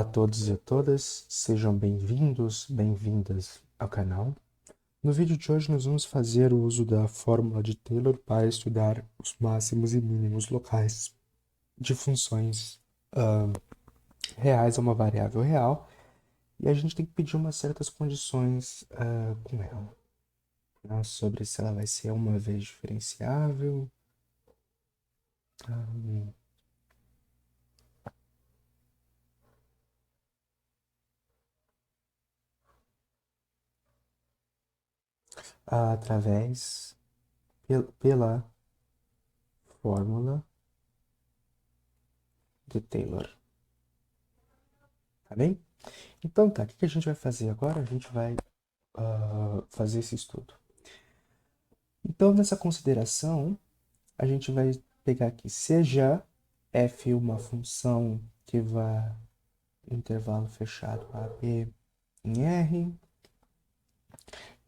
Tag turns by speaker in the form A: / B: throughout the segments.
A: Olá a todos e a todas, sejam bem-vindos, bem-vindas ao canal. No vídeo de hoje nós vamos fazer o uso da fórmula de Taylor para estudar os máximos e mínimos locais de funções reais a uma variável real, e a gente tem que pedir umas certas condições com ela, né, sobre se ela vai ser uma vez diferenciável, através pela fórmula de Taylor, tá bem? Então tá, o que a gente vai fazer agora? A gente vai fazer esse estudo. Então, nessa consideração, a gente vai pegar aqui, seja f uma função que vá no intervalo fechado a b em R,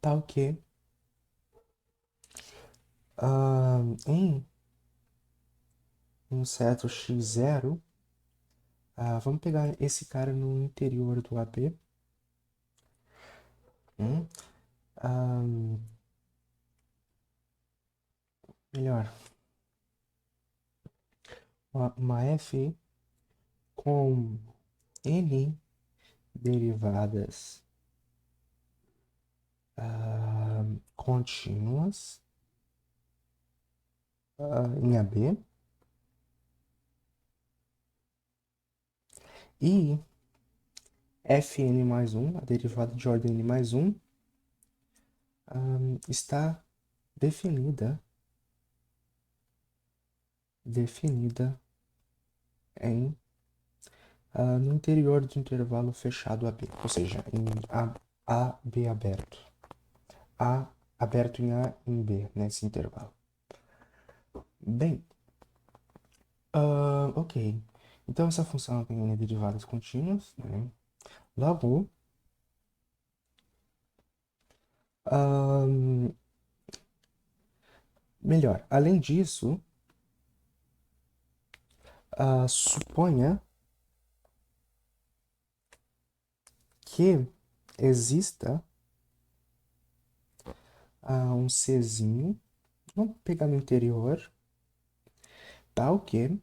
A: tal que em um certo x0, vamos pegar esse cara no interior do AB, melhor, uma f com n derivadas contínuas em AB, e Fn mais 1, a derivada de ordem n mais 1, está definida em, no interior do intervalo fechado AB, ou seja, em AB aberto. A aberto em A em B, nesse intervalo. Bem, ok. Então, essa função tem n derivadas contínuas, né? Logo, melhor, além disso, suponha que exista um Czinho, vamos pegar no interior, tal que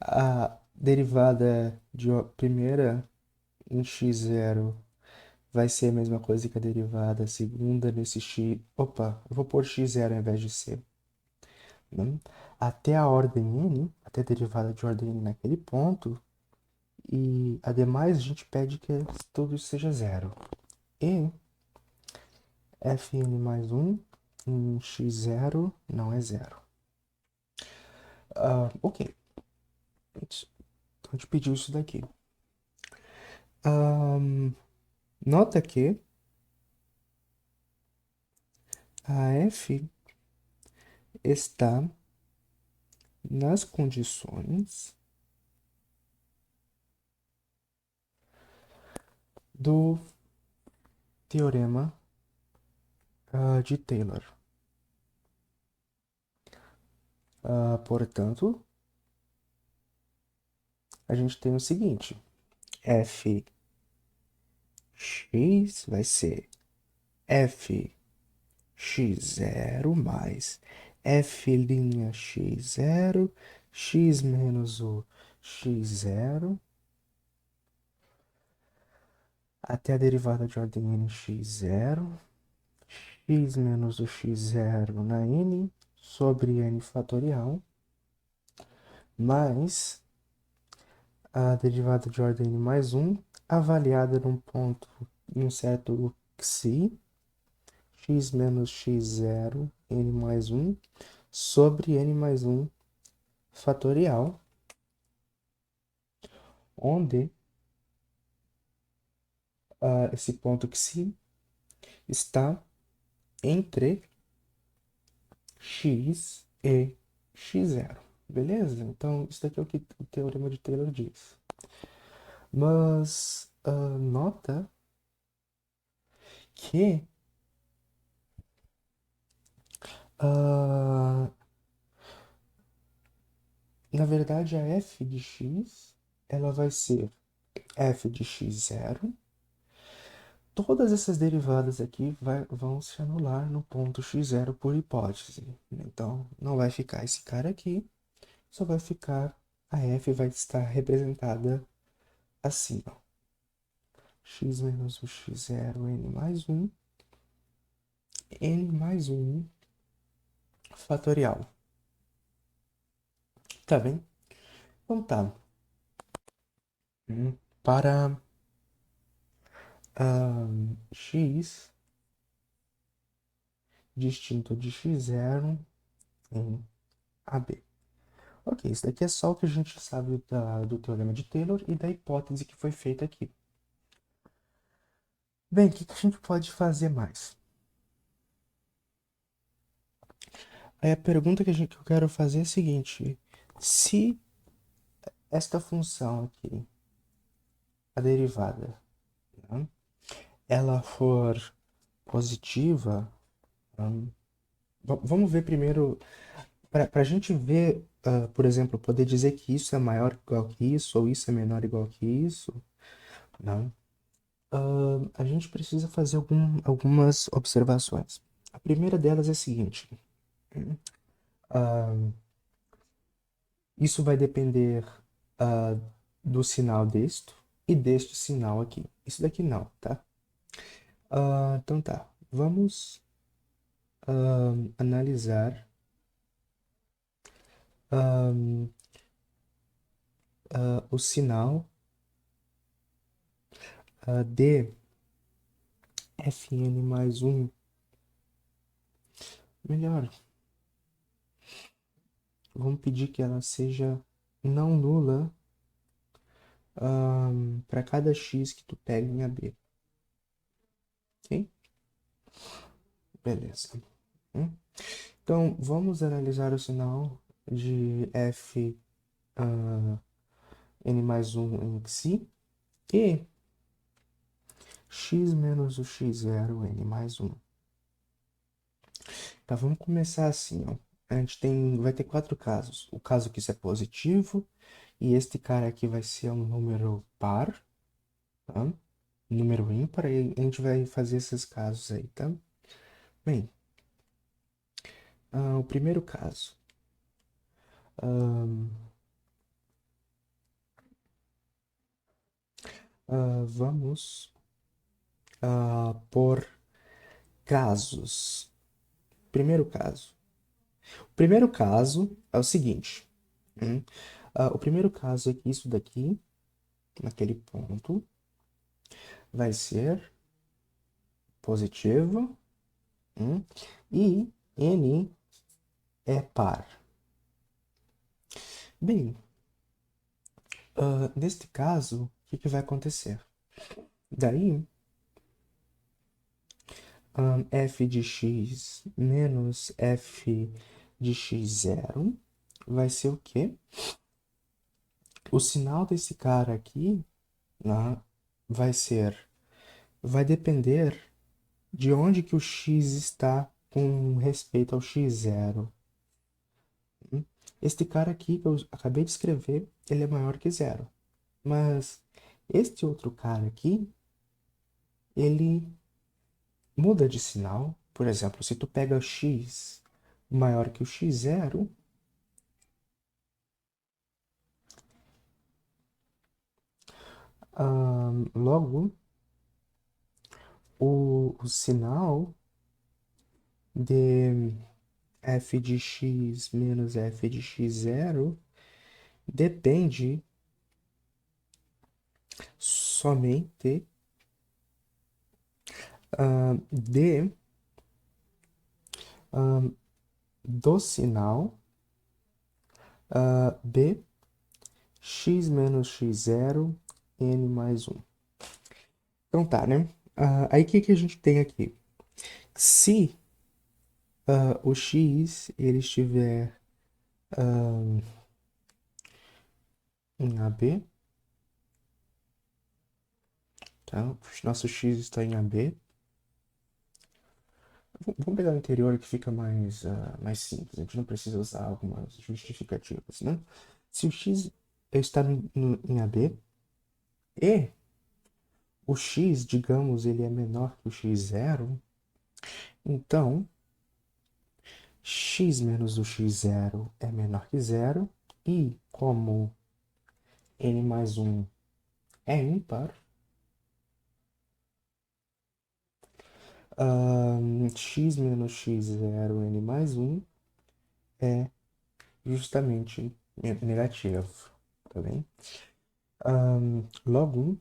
A: a derivada de primeira em x0 vai ser a mesma coisa que a derivada segunda nesse x. Opa, eu vou pôr x0 ao invés de c. Né? Até a ordem n, até a derivada de ordem n naquele ponto, e ademais a gente pede que tudo seja zero. E fn mais 1 em x0 não é zero. Ok. Então a gente pediu isso daqui. Nota que a f está nas condições do teorema de Taylor. Portanto, a gente tem o seguinte: f x vai ser f x0 mais f' x0, x menos o x0, até a derivada de ordem n x0, x menos o x0 na n, sobre n fatorial, mais a derivada de ordem n mais 1, avaliada num ponto, em um certo xi, x menos x0, n mais 1, sobre n mais 1 fatorial, onde esse ponto xi está entre x e x0. Beleza? Então, isso daqui é o que o teorema de Taylor diz. Mas nota que na verdade a f de x ela vai ser f de x0. Todas essas derivadas aqui vão se anular no ponto x0 por hipótese. Então, não vai ficar esse cara aqui, só vai ficar, a f vai estar representada assim, ó. X menos o x0, n mais 1, n mais 1 fatorial. Tá bem? Então tá. Para x distinto de x0 em AB. Ok, isso daqui é só o que a gente sabe do teorema de Taylor e da hipótese que foi feita aqui. Bem, o que a gente pode fazer mais? Aí a pergunta que eu quero fazer é a seguinte: se esta função aqui, a derivada, né, ela for positiva, vamos ver primeiro, para a gente ver, por exemplo, poder dizer que isso é maior ou igual que isso, ou isso é menor ou igual que isso, né? A gente precisa fazer algumas observações. A primeira delas é a seguinte: isso vai depender uh, do sinal deste e deste sinal aqui. Isso daqui não, tá? Então tá, vamos analisar o sinal de Fn mais 1. Melhor, vamos pedir que ela seja não nula para cada x que tu pega em AB. Ok? Beleza. Então, vamos analisar o sinal de f n mais 1 em xi e x menos o x0 n mais 1. Tá, vamos começar assim, ó. A gente vai ter 4 casos. O caso que isso é positivo, e este cara aqui vai ser um número par, tá? Número ímpar, e a gente vai fazer esses casos aí, tá? Bem, o primeiro caso. Vamos por casos. Primeiro caso. O primeiro caso é o seguinte. O primeiro caso é que isso daqui, naquele ponto, vai ser positivo e n é par. Bem, neste caso, o que vai acontecer? Daí, f de x menos f de x0 vai ser o quê? O sinal desse cara aqui, né, vai depender de onde que o x está com respeito ao x0. Este cara aqui que eu acabei de escrever, ele é maior que zero. Mas este outro cara aqui, ele muda de sinal. Por exemplo, se tu pega x maior que o x0, logo o sinal de f de x menos f de x0 depende somente do sinal b x menos x0 n mais 1. Então tá, né? Aí o que a gente tem aqui? Se o x ele estiver em AB, tá? O nosso x está em AB. Vamos pegar o interior que fica mais simples. A gente não precisa usar algumas justificativas, né? Se o x está em AB, e o x, digamos, ele é menor que o x0, então x menos o x0 é menor que zero, e como n mais 1 é ímpar, x menos x0 n mais 1 é justamente negativo, tá bem? Logo,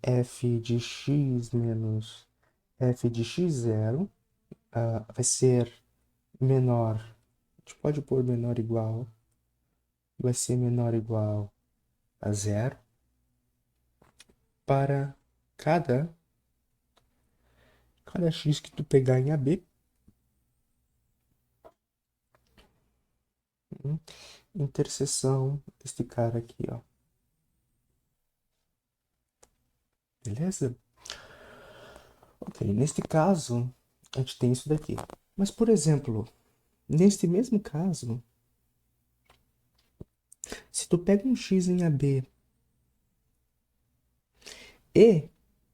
A: f de x menos f de x0 vai ser menor, a gente pode pôr menor igual, vai ser menor igual a zero para cada x que tu pegar em AB, interseção deste cara aqui, ó. Beleza? Ok, neste caso, a gente tem isso daqui. Mas, por exemplo, neste mesmo caso, se tu pega um x em AB e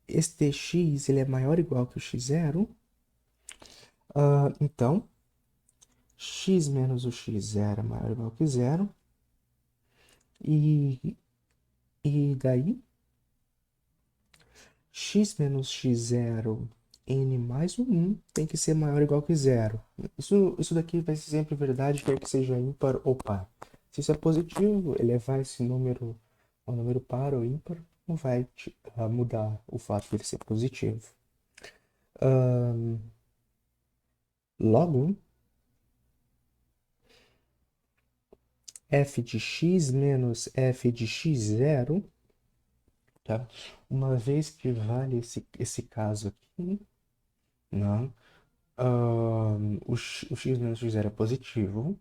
A: este x ele é maior ou igual que o x0, então x menos o x0 é maior ou igual que zero, e daí x menos x0 n mais 1 tem que ser maior ou igual que zero. Isso daqui vai ser sempre verdade, quer que seja ímpar ou par. Se isso é positivo, elevar esse número ao número par ou ímpar não vai mudar o fato de ele ser positivo. Logo, f de x menos f de x0, tá? Uma vez que vale esse caso aqui, não, o x menos x0 é positivo,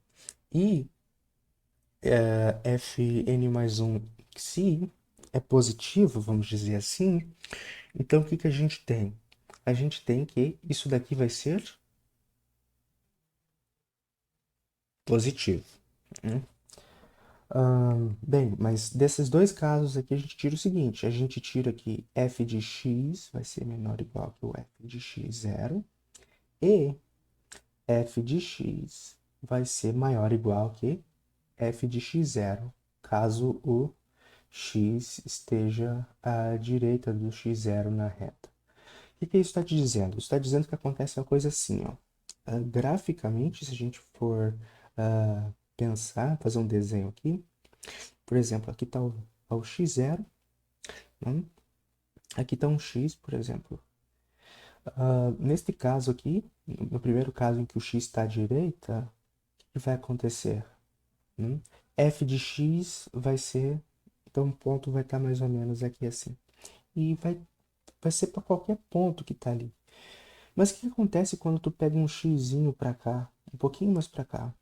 A: e fn mais 1, se é positivo, vamos dizer assim, então o que a gente tem? A gente tem que isso daqui vai ser positivo, né? Bem, mas desses dois casos aqui a gente tira o seguinte, a gente tira aqui f de x vai ser menor ou igual que o f de x0 e f de x vai ser maior ou igual que f de x0, caso o x esteja à direita do x0 na reta. O que isso está te dizendo? Isso está dizendo que acontece uma coisa assim, ó. Graficamente, se a gente for pensar, fazer um desenho aqui, por exemplo, aqui está o x0, né? Aqui está um x, por exemplo. Neste caso aqui, no primeiro caso em que o x está à direita, o que vai acontecer? F de x vai ser, então o ponto vai estar mais ou menos aqui assim. E vai ser para qualquer ponto que está ali. Mas o que acontece quando tu pega um xizinho para cá, um pouquinho mais para cá?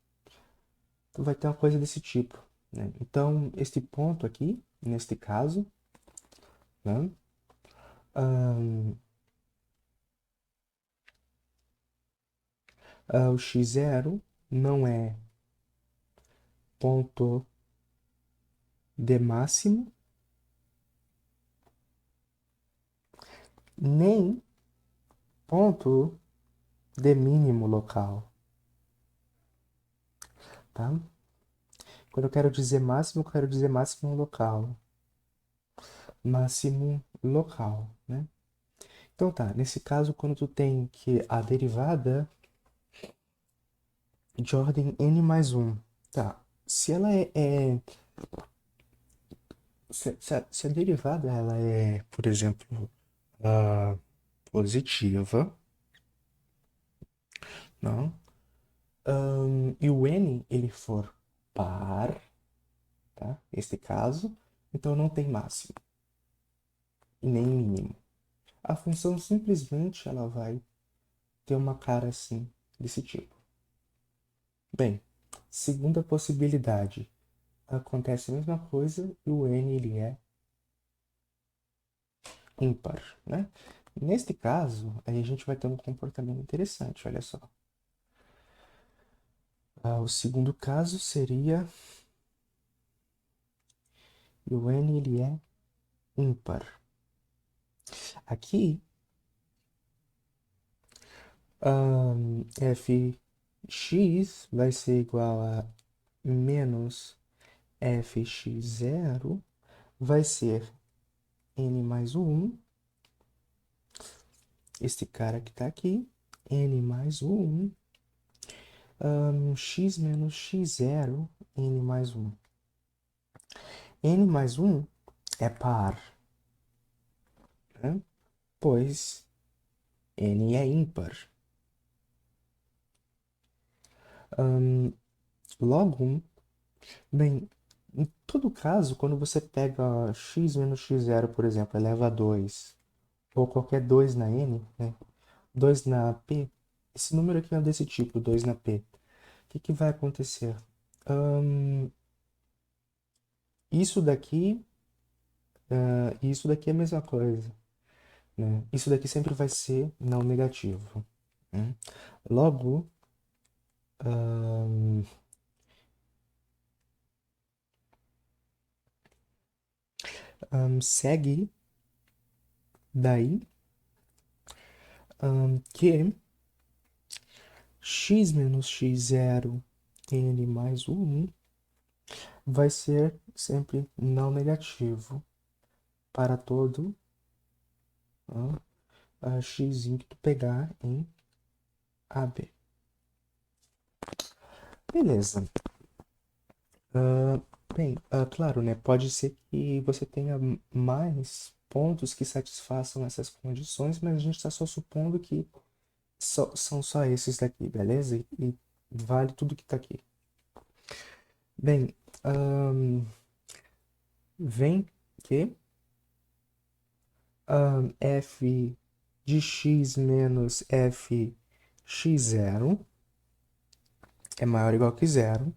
A: Tu vai ter uma coisa desse tipo, né? Então, este ponto aqui, neste caso, né? O x0 não é ponto de máximo, nem ponto de mínimo local, tá? Quando eu quero dizer máximo, eu quero dizer máximo local. Máximo local, né? Então tá, nesse caso, quando tu tem que a derivada de ordem n mais 1, tá? Se ela se a derivada ela é, por exemplo, positiva, não? E o n ele for par, tá? Este caso, então não tem máximo e nem mínimo. A função simplesmente ela vai ter uma cara assim, desse tipo. Bem, segunda possibilidade, acontece a mesma coisa e o n ele é ímpar, né? Neste caso, aí a gente vai ter um comportamento interessante, olha só. O segundo caso seria e o n ele é ímpar. Aqui, fx vai ser igual a menos fx0, vai ser n mais o 1, este cara que está aqui, n mais o 1, x menos x0, n mais 1. N mais 1 é par, né? Pois n é ímpar. Logo, bem, em todo caso, quando você pega x menos x0, por exemplo, eleva a 2, ou qualquer 2 na n, né? 2 na p, esse número aqui é desse tipo, 2 na p. O que vai acontecer? Isso daqui, isso daqui é a mesma coisa, né? Isso daqui sempre vai ser não negativo, né? Logo, segue daí que x menos x0 n mais 1 vai ser sempre não negativo para todo x que tu pegar em AB. Beleza. Bem, claro, né? Pode ser que você tenha mais pontos que satisfaçam essas condições, mas a gente está só supondo que são só esses daqui, beleza? E vale tudo que está aqui. Bem, vem que f de x menos f x0 é maior ou igual que zero.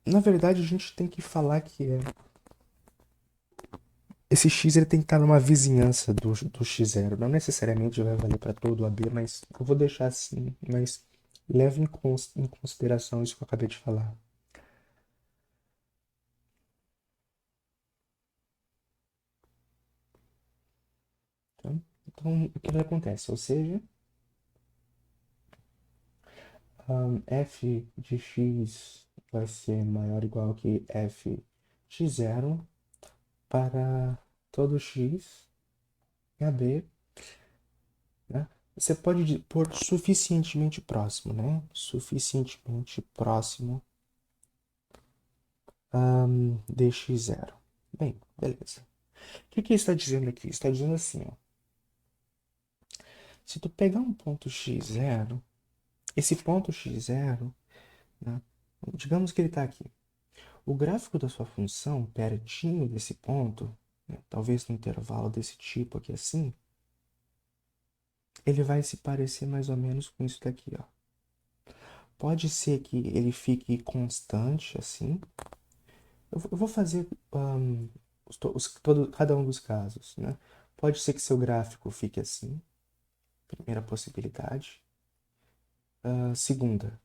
A: Na verdade, a gente tem que falar que esse x ele tem que estar numa vizinhança do x0. Não necessariamente vai valer para todo o AB, mas eu vou deixar assim. Mas leve em consideração isso que eu acabei de falar. Tá? Então, o que acontece? Ou seja, f de x vai ser maior ou igual que f x0 para todo x em AB, né? Você pode pôr suficientemente próximo, né? Suficientemente próximo de x0. Bem, beleza. O que ele está dizendo aqui? Está dizendo assim, ó. Se tu pegar um ponto x0, esse ponto x0, né, digamos que ele está aqui. O gráfico da sua função pertinho desse ponto, né, talvez no intervalo desse tipo aqui assim, ele vai se parecer mais ou menos com isso daqui, ó. Pode ser que ele fique constante assim. Eu vou fazer cada um dos casos, né? Pode ser que seu gráfico fique assim, primeira possibilidade. Segunda,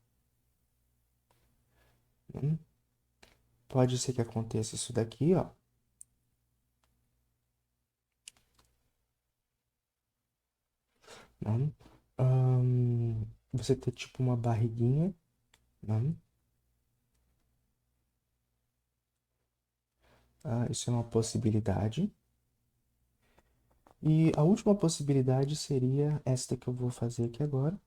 A: pode ser que aconteça isso daqui, ó. Né? Você ter tipo uma barriguinha, né? Isso é uma possibilidade. E a última possibilidade seria esta que eu vou fazer aqui agora.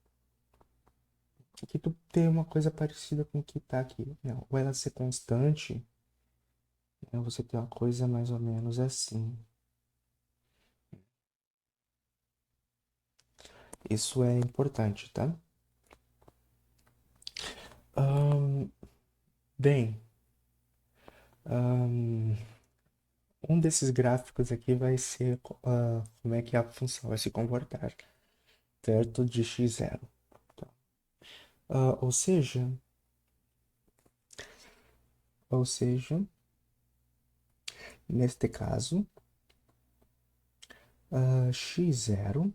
A: Que tu tem uma coisa parecida com o que tá aqui, né? Ou ela ser constante, né? Você tem uma coisa mais ou menos assim. Isso é importante, tá? Bem, um desses gráficos aqui vai ser como é que a função vai se comportar perto de x0. Tá? Ou seja, neste caso, x0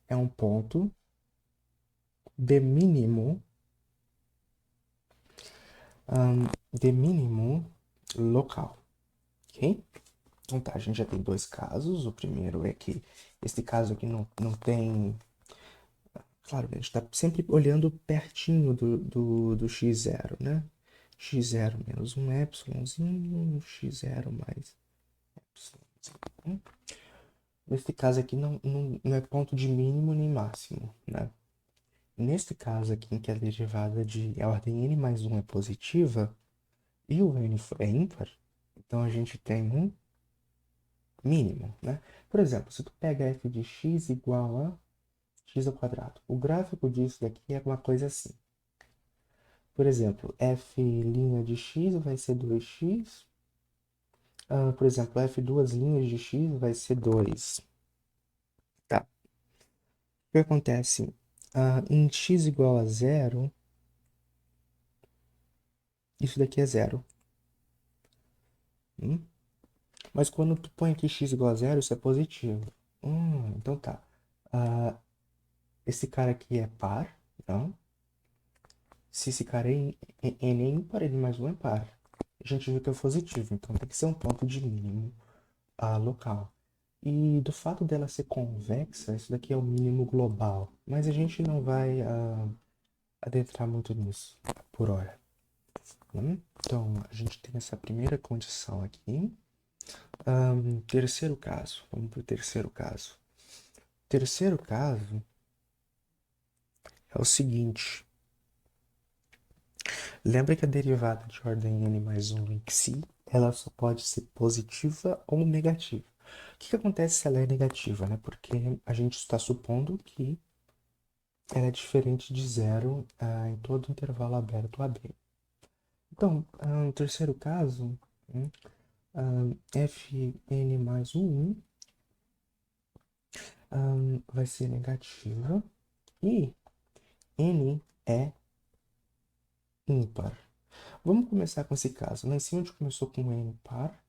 A: é um ponto B mínimo de mínimo local, ok? Então tá, a gente já tem dois casos. O primeiro é que este caso aqui não tem... Claro, a gente está sempre olhando pertinho do x0, né? x0 menos um epsilonzinho, x0 mais epsilonzinho. Neste caso aqui não é ponto de mínimo nem máximo, né? Neste caso aqui, em que a derivada de a ordem n mais 1 é positiva e o n é ímpar, então a gente tem um mínimo, né? Por exemplo, se tu pega f de x igual a x ao quadrado, o gráfico disso daqui é uma coisa assim. Por exemplo, f' de x vai ser 2x. Por exemplo, f duas linhas de x vai ser 2. Tá. O que acontece? Em x igual a zero, isso daqui é zero. Mas quando tu põe aqui x igual a zero, isso é positivo. Então tá. Esse cara aqui é par, não? Se esse cara n é ímpar, ele mais um é par. A gente viu que é positivo, então tem que ser um ponto de mínimo local. E do fato dela ser convexa, isso daqui é o mínimo global. Mas a gente não vai adentrar muito nisso por hora. Então, a gente tem essa primeira condição aqui. Terceiro caso. Vamos para o terceiro caso. Terceiro caso é o seguinte. Lembra que a derivada de ordem n mais 1 em si, ela só pode ser positiva ou negativa. O que acontece se ela é negativa, né? Porque a gente está supondo que ela é diferente de zero em todo intervalo aberto AB. Então, no terceiro caso, fn mais 1 vai ser negativa e n é ímpar. Vamos começar com esse caso. Lá em cima a gente começou com n par.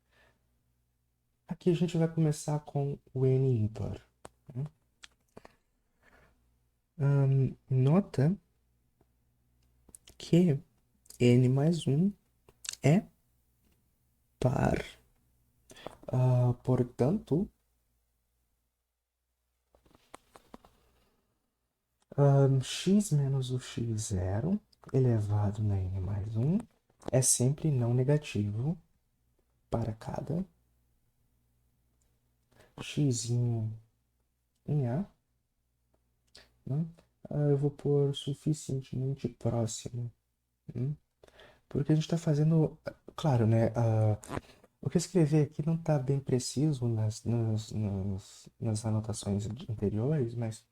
A: Aqui a gente vai começar com o n ímpar. Nota que n mais 1 é par. Portanto, x menos o x0 elevado na n mais 1 é sempre não negativo para cada x em A. Né? Eu vou pôr suficientemente próximo. Porque a gente está fazendo... Claro, né? O que eu escrevi aqui não está bem preciso nas anotações anteriores, mas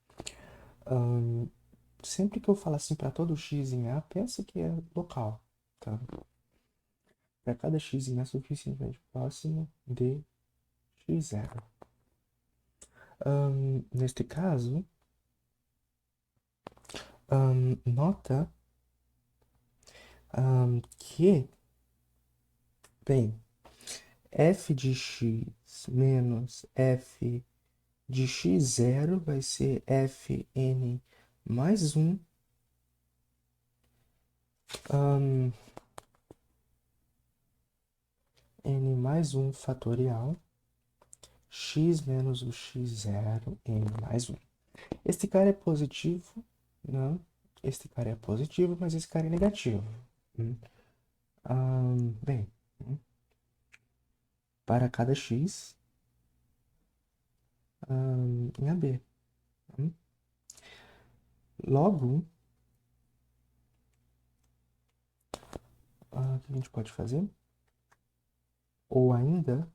A: sempre que eu falar assim para todo x em A, pensa que é local, tá? Para cada x em A suficientemente próximo de x0. Neste caso, nota que, bem, f de x menos f de x0 vai ser fn mais 1 n mais 1 fatorial x menos o x0 n mais 1. Este cara é positivo, não? Este cara é positivo, mas esse cara é negativo. Bem, para cada x em AB. Logo, o que a gente pode fazer? Ou ainda,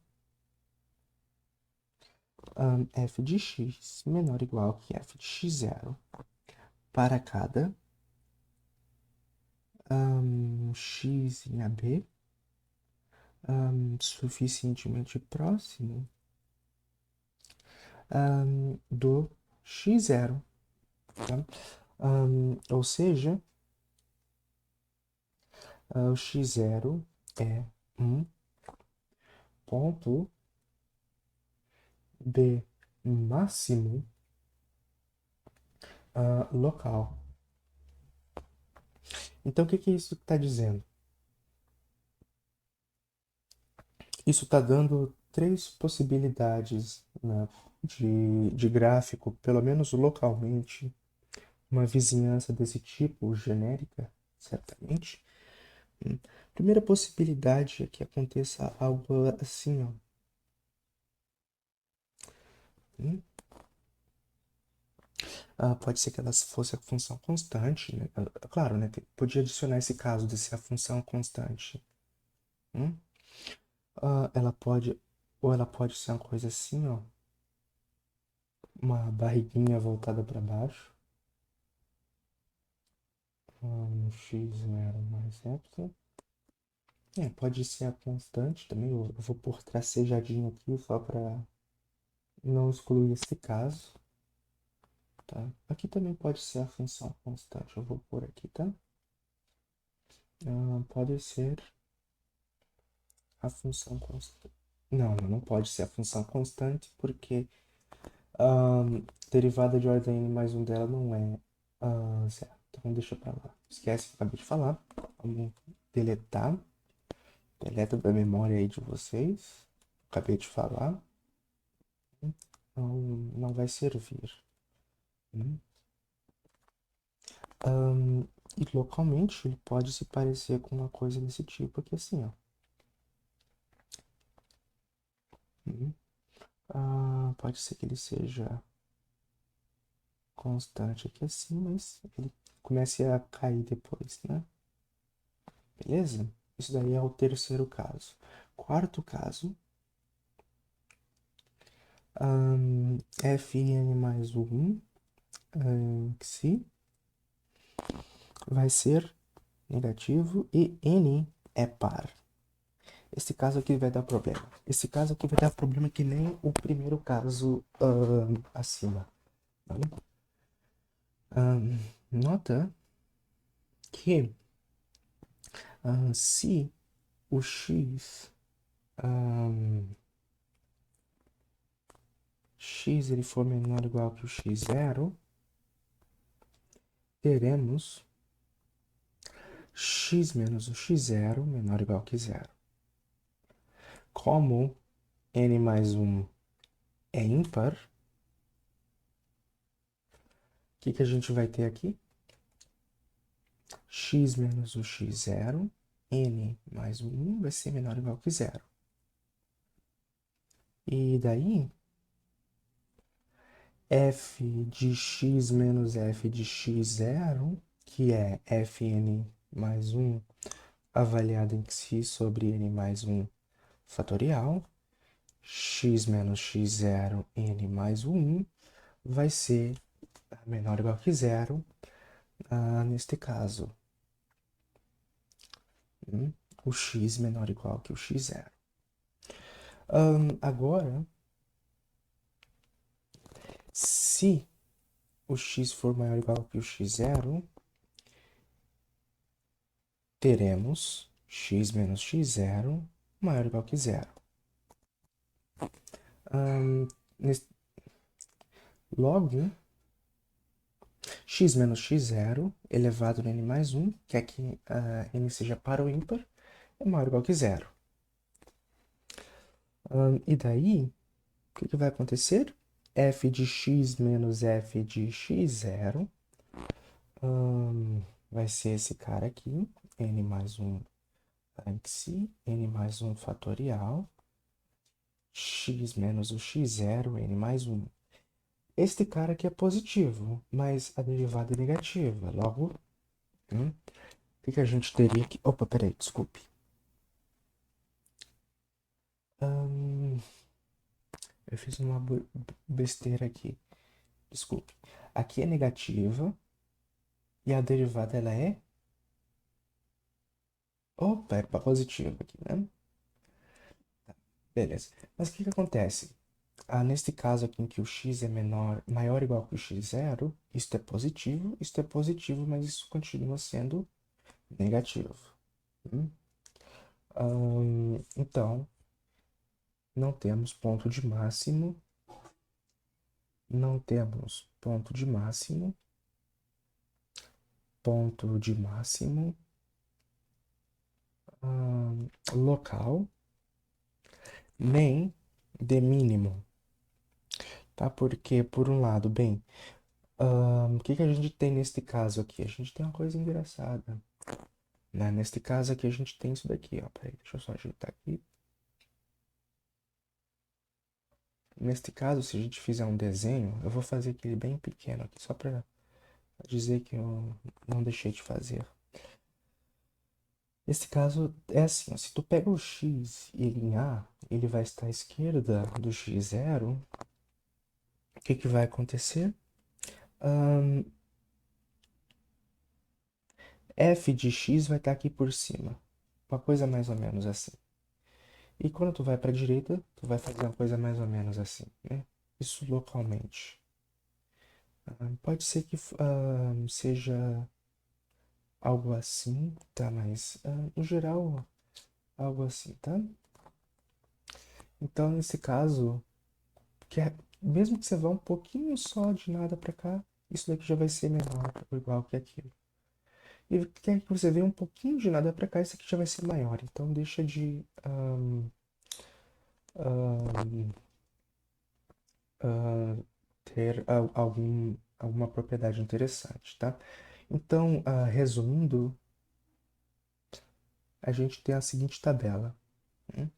A: f de x menor ou igual que f de x0 para cada x em AB suficientemente próximo do x0. Tá? Ou seja, o x0 é um ponto de máximo local. Então, o que isso está dizendo? Isso está dando três possibilidades, né, de gráfico, pelo menos localmente, uma vizinhança desse tipo, genérica, certamente. Primeira possibilidade é que aconteça algo assim, ó. Pode ser que ela fosse a função constante, né? Claro, né? Podia adicionar esse caso de ser a função constante. Hum? Ela pode, ou ela pode ser uma coisa assim, ó, uma barriguinha voltada para baixo, x0 mais y. Pode ser a constante também. Eu vou pôr tracejadinho aqui só para não excluir esse caso, tá? Aqui também pode ser a função constante. Eu vou pôr aqui, tá? Pode ser a função constante. Não pode ser a função constante porque a derivada de ordem n mais 1 dela não é zero. Então deixa pra lá. Esquece que eu acabei de falar. Vamos deletar. Deleta da memória aí de vocês. Acabei de falar. Não, não vai servir. E localmente ele pode se parecer com uma coisa desse tipo aqui assim, ó. Pode ser que ele seja constante aqui assim, mas ele comece a cair depois, né? Beleza? Isso daí é o terceiro caso. Quarto caso, fn mais 1 xi vai ser negativo e n é par. Esse caso aqui vai dar problema. Esse caso aqui vai dar problema que nem o primeiro caso acima. Nota que se o x x ele for menor ou igual que o x0, teremos x menos o x0 menor ou igual que zero. Como n mais 1 é ímpar, o que a gente vai ter aqui? X menos o x0, n mais o 1 vai ser menor ou igual que zero. E daí, f de x menos f de x0, que é fn mais 1 avaliado em xi sobre n mais 1 fatorial, x menos x0, n mais 1, vai ser menor ou igual que zero neste caso. O x menor ou igual que o x0. Agora, se o x for maior ou igual que o x0, teremos x menos x0 maior ou igual que zero. Logo, x menos x0 elevado a n mais 1, que é que n seja par ou ímpar, é maior ou igual que zero. E daí, o que vai acontecer? F de x menos f de x0 vai ser esse cara aqui, n mais 1 xi, n mais 1 fatorial, x menos o x0, n mais 1. Este cara aqui é positivo, mas a derivada é negativa. Logo, o que a gente teria aqui? Opa, peraí, desculpe. Eu fiz uma besteira aqui. Desculpe. Aqui é negativa e a derivada ela é... Opa, é positiva aqui, né? Beleza. Mas o que acontece? Neste caso aqui em que o x é maior ou igual que o x0, isto é positivo, mas isso continua sendo negativo. Então, não temos ponto de máximo, local, nem de mínimo, tá? Porque, por um lado, bem, o que que a gente tem neste caso aqui? A gente tem uma coisa engraçada, né? Neste caso aqui, a gente tem isso daqui, ó. Peraí, deixa eu só ajeitar aqui. Neste caso, se a gente fizer um desenho, eu vou fazer aquele bem pequeno aqui, só para dizer que eu não deixei de fazer. Nesse caso, é assim, ó, se tu pega o x e ele em A, ele vai estar à esquerda do x0. O que que vai acontecer? Ahn, f de x vai estar aqui por cima. Uma coisa mais ou menos assim. E quando tu vai para a direita, tu vai fazer uma coisa mais ou menos assim, né? Isso localmente. Pode ser que seja algo assim, tá? Mas, no geral, algo assim, tá? Então, nesse caso, mesmo que você vá um pouquinho só de nada para cá, isso daqui já vai ser menor ou igual que aquilo. E quer que você venha um pouquinho de nada para cá, isso aqui já vai ser maior. Então, deixa de ahn, ter alguma propriedade interessante, tá? Então, resumindo, a gente tem a seguinte tabela. Né?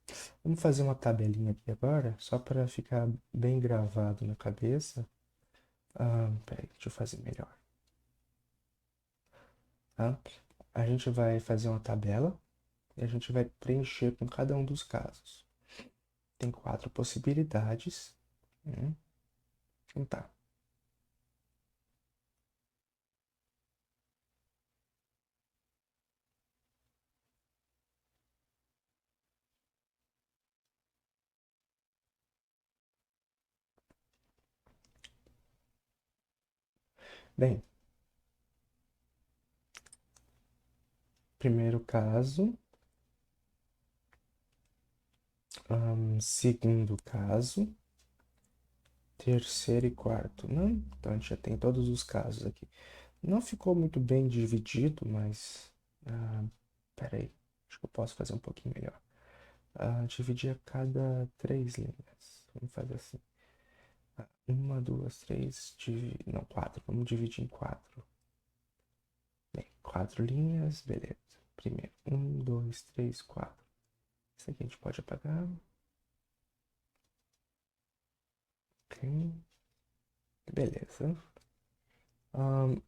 A: Vamos fazer uma tabelinha aqui agora, só para ficar bem gravado na cabeça. Peraí, deixa eu fazer melhor. Tá? A gente vai fazer uma tabela e a gente vai preencher com cada um dos casos. Tem 4 possibilidades. Então tá. Bem, primeiro caso, segundo caso, terceiro e quarto. Não, então a gente já tem todos os casos aqui. Não ficou muito bem dividido, mas. Peraí, acho que eu posso fazer um pouquinho melhor. Dividir a cada 3 linhas. Vamos fazer assim. Uma, duas, três, não, 4. Vamos dividir em 4. Bem, 4 linhas, beleza. Primeiro, um, dois, três, 4. Isso aqui a gente pode apagar. Ok, beleza.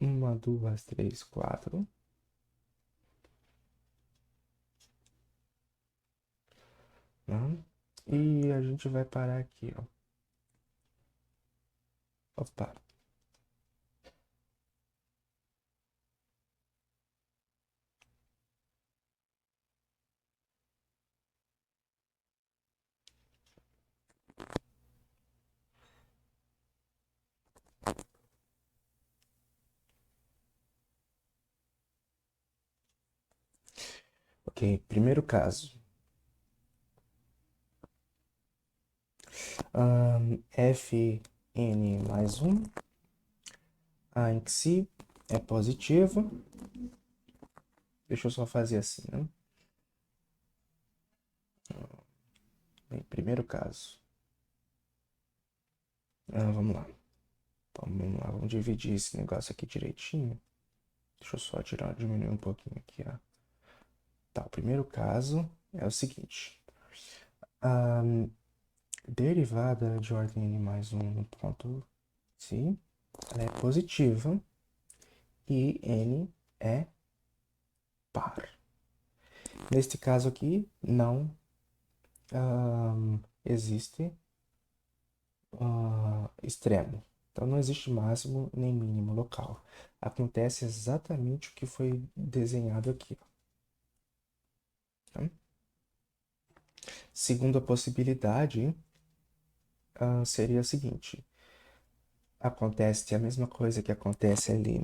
A: Uma, duas, três, 4. Né? E a gente vai parar aqui, ó. Opa. Ok, primeiro caso. Fn mais 1. A em si é positiva. Deixa eu só fazer assim, né? Bem, primeiro caso. Vamos lá. Vamos lá, vamos dividir esse negócio aqui direitinho. Deixa eu só diminuir um pouquinho aqui, ó. Tá, o primeiro caso é o seguinte. A derivada de ordem n mais 1 no ponto C, ela é positiva e n é par. Neste caso aqui, não existe extremo. Então não existe máximo nem mínimo local. Acontece exatamente o que foi desenhado aqui. Tá? Segunda possibilidade seria a seguinte: acontece a mesma coisa que acontece ali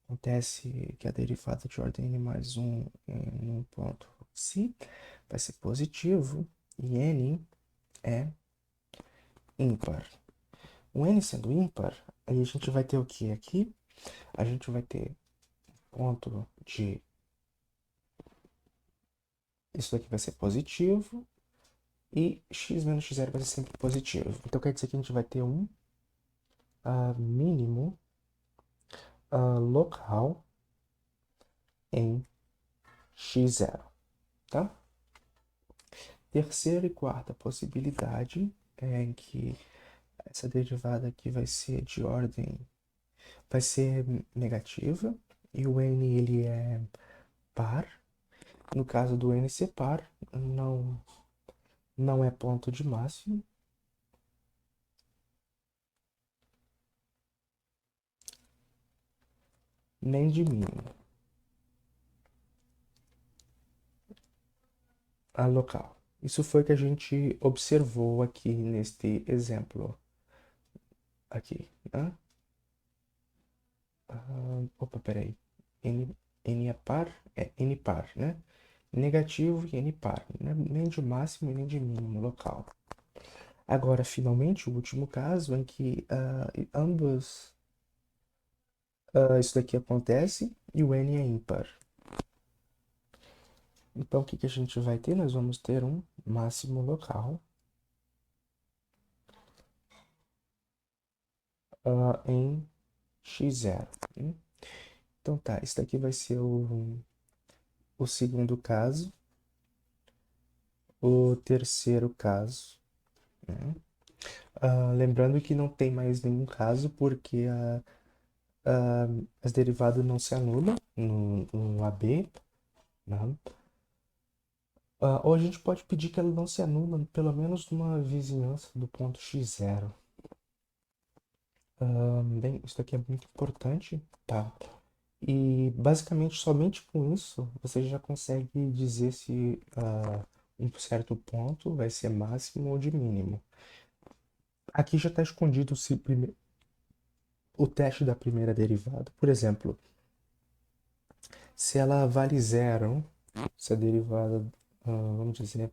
A: acontece que a derivada de ordem n mais 1 no ponto C vai ser positivo e n é ímpar. O n sendo ímpar, aí a gente vai ter o que aqui? A gente vai ter ponto de isso daqui vai ser positivo e x menos x0 vai ser sempre positivo. Então quer dizer que a gente vai ter um mínimo local em x0, tá? Terceira e quarta possibilidade é em que essa derivada aqui vai ser de ordem, vai ser negativa e o n ele é par. No caso do n ser par, não é ponto de máximo, nem de mínimo local. Isso foi o que a gente observou aqui neste exemplo aqui, né? Opa, peraí. N é par? É N par, né? Negativo e N par, né? Nem de máximo e nem de mínimo local. Agora, finalmente, o último caso em que ambos isso daqui acontece e o N é ímpar. Então, o que que a gente vai ter? Nós vamos ter um máximo local em x0. Então tá, isso daqui vai ser o segundo caso. O terceiro caso, né? Lembrando que não tem mais nenhum caso porque as derivadas não se anulam no AB, né? Ou a gente pode pedir que ela não se anula, pelo menos numa vizinhança do ponto x0. Bem, isso aqui é muito importante, tá? E basicamente somente com isso você já consegue dizer se um certo ponto vai ser máximo ou de mínimo. Aqui já está escondido o teste da primeira derivada. Por exemplo, se ela vale zero, se a derivada, vamos dizer,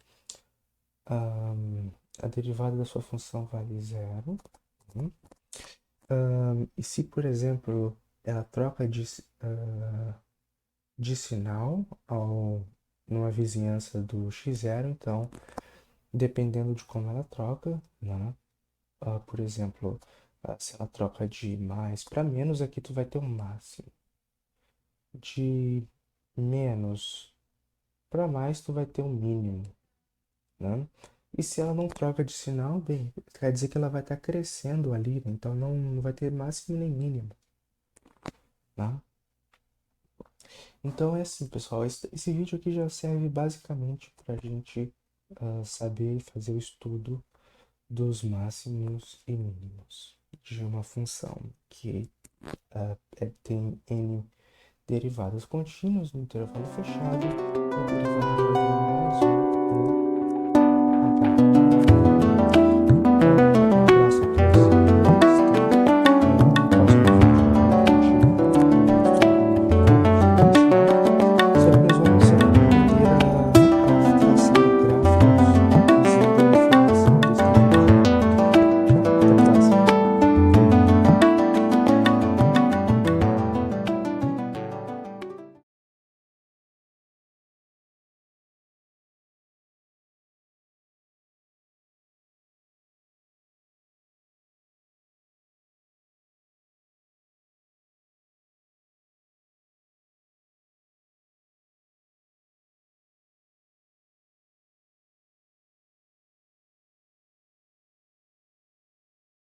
A: a derivada da sua função vale zero, e se, por exemplo, ela troca de sinal numa vizinhança do x0, então, dependendo de como ela troca, né? Por exemplo, se ela troca de mais para menos, aqui tu vai ter um máximo. De menos para mais, tu vai ter um mínimo, né? E se ela não troca de sinal, bem, quer dizer que ela vai estar crescendo ali, né? Então não vai ter máximo nem mínimo, tá? Então é assim, pessoal, esse vídeo aqui já serve basicamente para a gente saber e fazer o estudo dos máximos e mínimos de uma função que tem n derivadas contínuas no intervalo fechado e a derivada de ordem mais